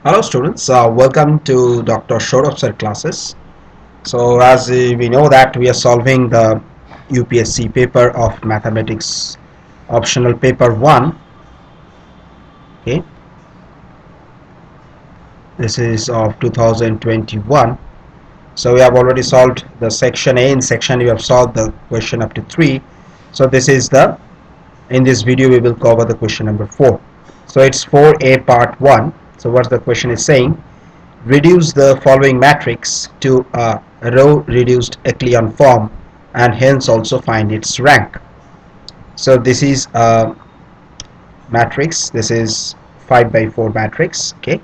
Hello students, welcome to Dr. Shorop's classes. So as we know that we are solving the UPSC paper of mathematics optional paper 1. Okay, this is of 2021. So we have already solved the section A. In section we have solved the question up to 3. So this is in this video we will cover the question number 4. So it's 4A part 1. So what the question is saying: reduce the following matrix to a row reduced echelon form and hence also find its rank. So this is a matrix. This is 5 by 4 matrix. Okay,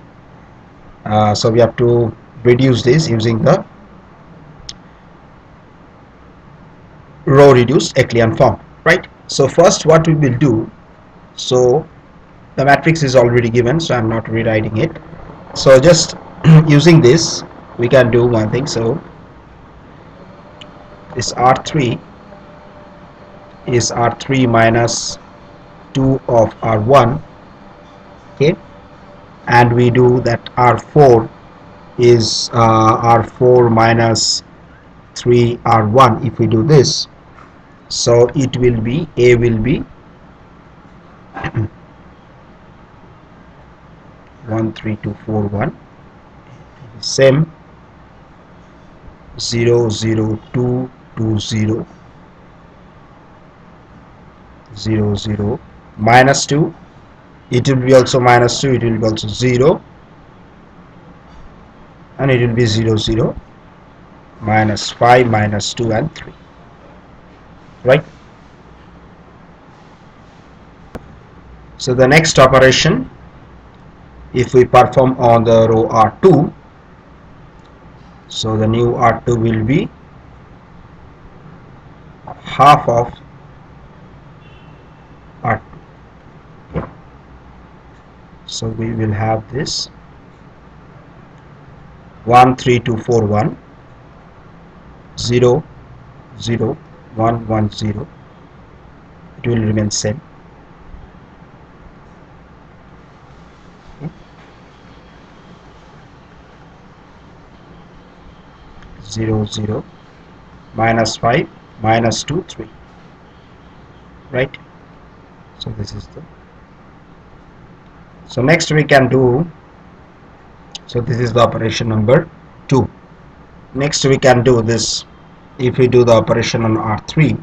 so we have to reduce this using the row reduced echelon form, right? So first what we will do, so the matrix is already given, so I'm not rewriting it. So just using this we can do one thing. So this R3 is R3 minus 2 of R1. Okay, and we do that R4 is R4 minus 3 R1. If we do this, so it will be A will be 1 3 2 4 1, same 0 0 2 2 0 0 0 minus 2, it will be also minus 2, it will be also 0, and it will be 0 0 minus 5 minus 2 and 3, right? So the next operation, if we perform on the row R2, so the new R2 will be half of R2. Okay. So we will have this 1 3 2 4 1 0 0 1 1 0. It will remain same. Okay. 0 0 minus 5 minus 2 3, right? So this is the, so next we can do, so this is the operation number 2. Next we can do this. If we do the operation on R3,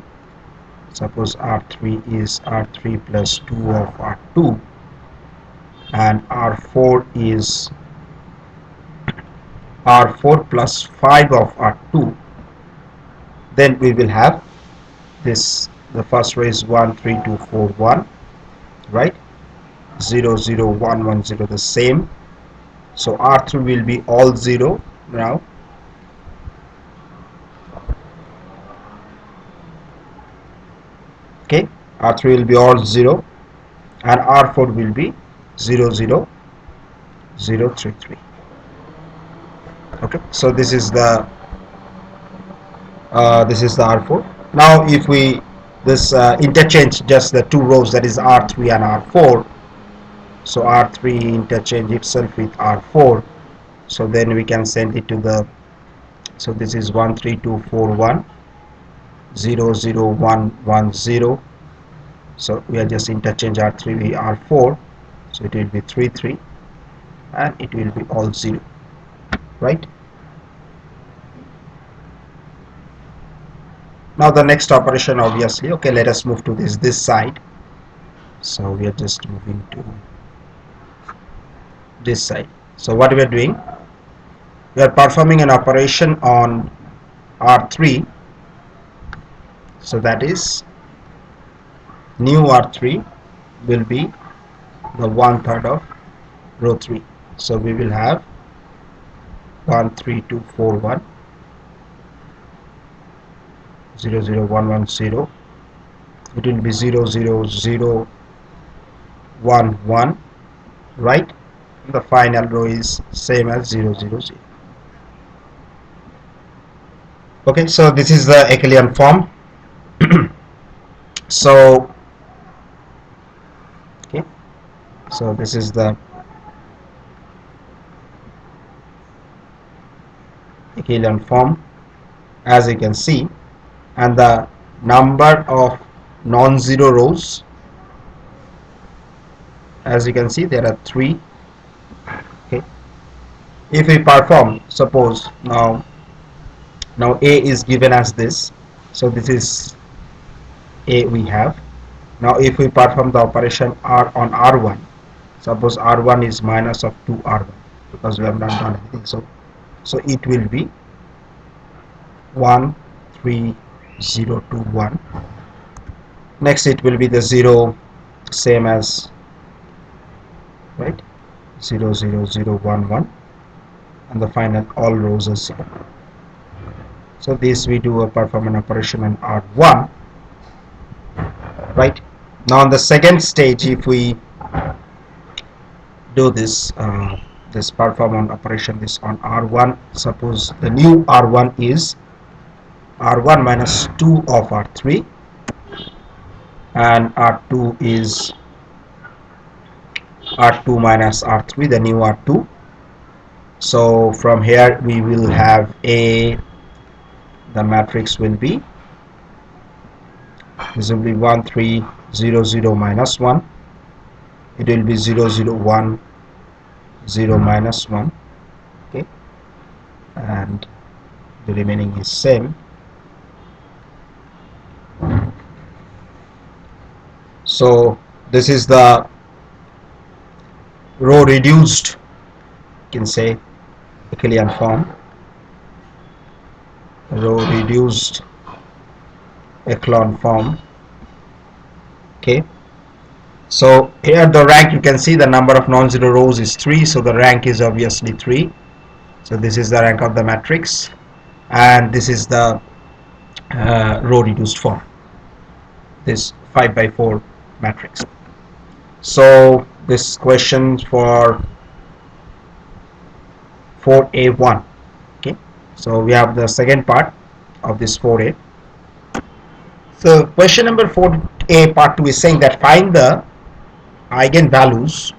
suppose R3 is R3 plus 2 of R2 and R4 is R4 plus 5 of R2, then we will have this, the first row is 1 3 2 4 1, right? 0 0 1 1 0, the same. So R3 will be all 0 now. Okay, R3 will be all 0 and R4 will be 0 0 0 3 3. Okay, so this is the R4. Now if we interchange just the two rows, that is R3 and R4, so R3 interchange itself with R4, so then we can send it to the, so this is 1 3 2 4 1 0 0 1 1 0, so we are just interchange R3 with R4, so it will be 3 3 and it will be all 0, right? Now the next operation, obviously, okay, let us move to this side. So we are just moving to this side. So what we are doing, we are performing an operation on R3, so that is new R3 will be the 1/3 of row 3. So we will have 1 3 2 4 1 0 0 1 1 0, it will be 0 0 0 1 1, right? The final row is same as 0 0 0. Okay, so this is the echelon form. So okay, so this is the echelon form, as you can see, and the number of non-zero rows, as you can see, there are 3. Okay, if we perform, suppose now A is given as this, so this is A we have. Now if we perform the operation R on R1, suppose R1 is minus of 2R1, because we have not done anything, so it will be 1 3 0 2 1. Next it will be the 0, same as, right, 0 0 0 1 1, and the final all rows are 0. So this we do a perform an operation on R1, right. Now on the second stage, if we do this this perform an operation this on R1, suppose the new R1 is R1 minus 2 of R3, and R2 is R2 minus R3, the new R2. So from here we will have the matrix will be, this will be 1 3 0 0 minus 1, it will be 0 0 1 0 minus 1. Okay, and the remaining is same. So this is the row reduced, you can say, echelon form, row reduced echelon form. Okay, so here the rank, you can see the number of non-zero rows is 3, so the rank is obviously 3. So this is the rank of the matrix, and this is the row reduced form, this 5 by 4 matrix. So this question for 4A1. Okay, so we have the second part of this 4A. So question number 4A part 2 is saying that find the eigenvalues,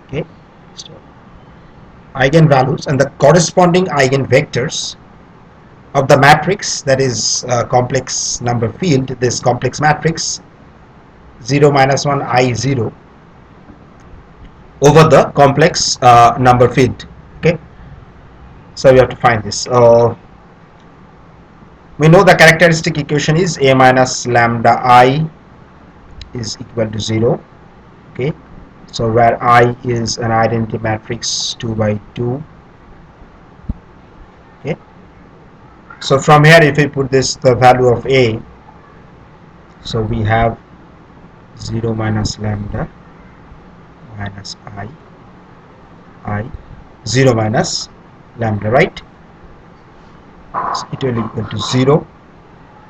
okay, so eigenvalues and the corresponding eigenvectors of the matrix, that is complex number field, this complex matrix 0 minus 1 I 0 over the complex number field. Okay, so we have to find this. We know the characteristic equation is A minus lambda I is equal to 0. Okay, so where I is an identity matrix 2 by 2. Okay, so from here if we put this the value of A, so we have 0 minus lambda minus I 0 minus lambda, right, so it will equal to 0.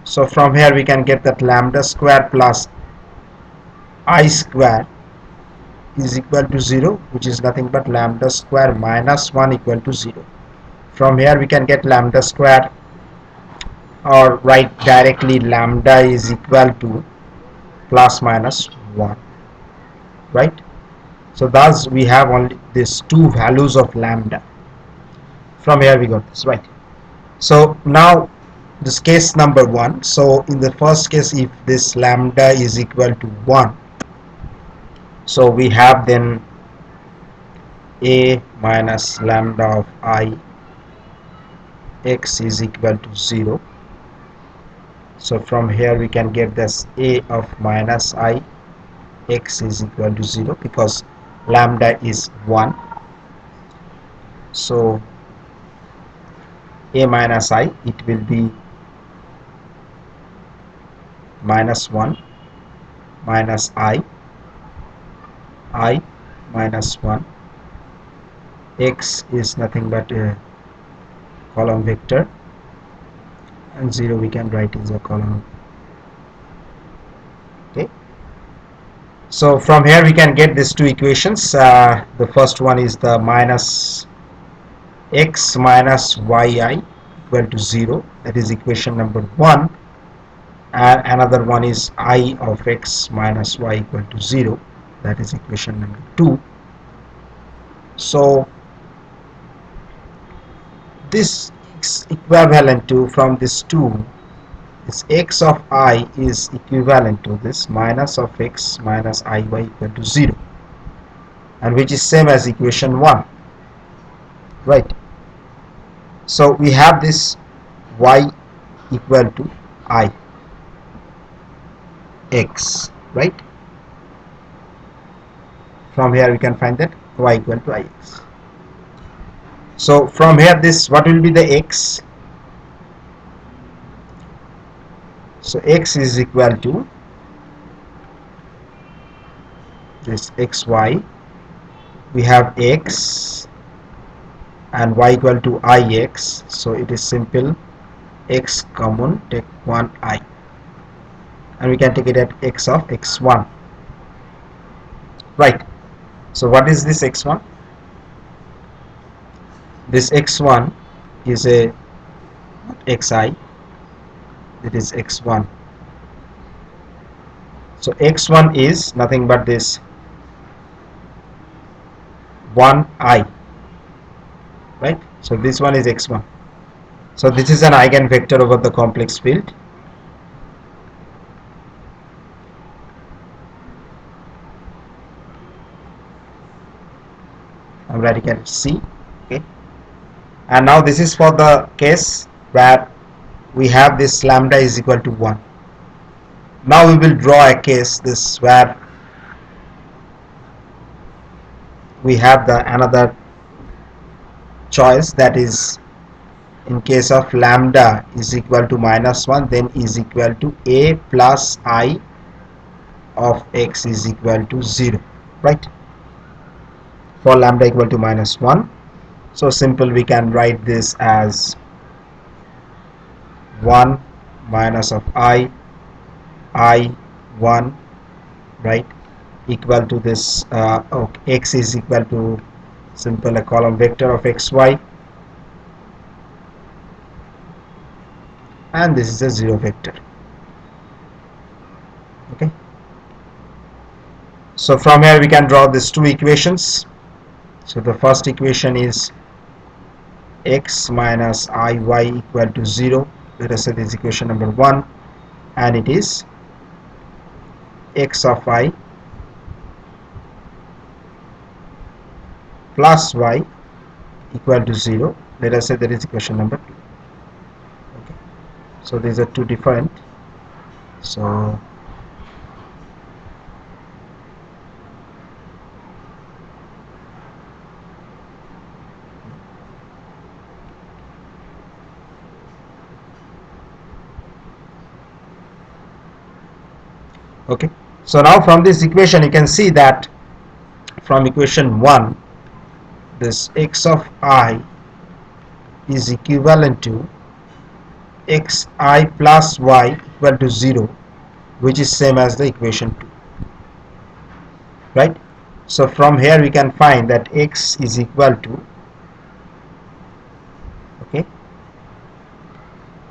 So from here we can get that lambda square plus I square is equal to 0, which is nothing but lambda square minus 1 equal to 0. From here we can get lambda square, or write directly lambda is equal to plus minus 1, right. So thus we have only these two values of lambda. From here we got this, right. So now this case number 1, so in the first case if this lambda is equal to 1, so we have then A minus lambda of I x is equal to 0. So from here we can get this A of minus I x is equal to 0 because lambda is 1. So A minus I, it will be minus 1 minus I minus 1, x is nothing but a column vector, and 0 we can write as a column. Okay, so from here we can get these two equations. The first one is the minus x minus yi equal to 0, that is equation number 1, and another one is I of x minus y equal to 0, that is equation number 2. So this x equivalent to, from this 2, this x of I is equivalent to this minus of x minus iy equal to 0, and which is same as equation 1, right? So we have this y equal to I x, right? From here we can find that y equal to ix. So from here, this, what will be the x? So x is equal to this xy, we have x and y equal to ix, so it is simple, x common, take 1 and we can take it at x of x1, right? So what is this x1? This x1 is a xi, it is x1. So x1 is nothing but this 1i, right? So this one is x1. So this is an eigenvector over the complex field. I'm writing at C. Okay. And now this is for the case where we have this lambda is equal to 1. Now we will draw a case this where we have the another choice, that is, in case of lambda is equal to -1, then is equal to a plus I of x is equal to 0, right? For lambda equal to -1, so simple, we can write this as 1 minus of I 1, right, equal to this x is equal to simple a column vector of xy, and this is a 0 vector. Okay, so from here we can draw these two equations. So the first equation is x minus iy equal to 0. Let us say this is equation number 1, and it is x of I plus y equal to 0. Let us say that is equation number 2. Okay, so these are two different. So okay, so now from this equation you can see that from equation 1, this x of I is equivalent to xi plus y equal to 0, which is same as the equation 2, right? So from here we can find that x is equal to, okay,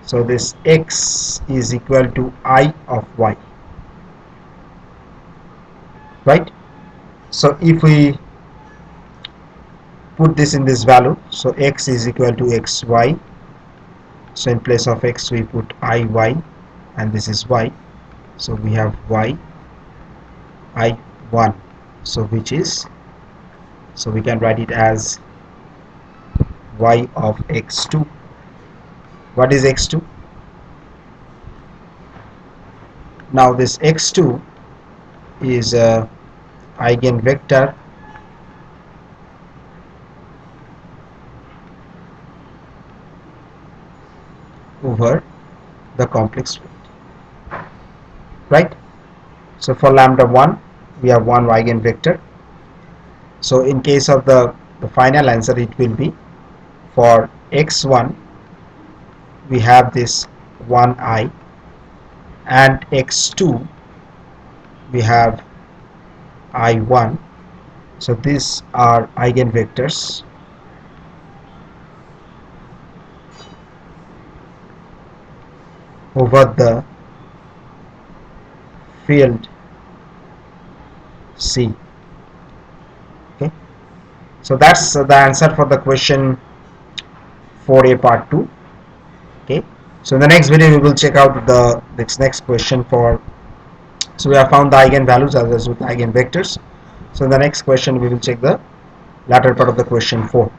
so this x is equal to I of y, right? So if we put this in this value, so x is equal to xy, so in place of x we put iy, and this is y, so we have y I1, so which is, so we can write it as y of x2. What is x2? Now this x2 is a eigenvector over the complex field, right? So for lambda 1 we have one eigenvector. So in case of the final answer, it will be for x1 we have this 1i, and x2 we have I1. So these are eigenvectors over the field C. So that's the answer for the question 4a part 2. Okay, so in the next video we will check out the next question for. So we have found the eigenvalues as well as with eigenvectors. So in the next question we will check the latter part of the question 4.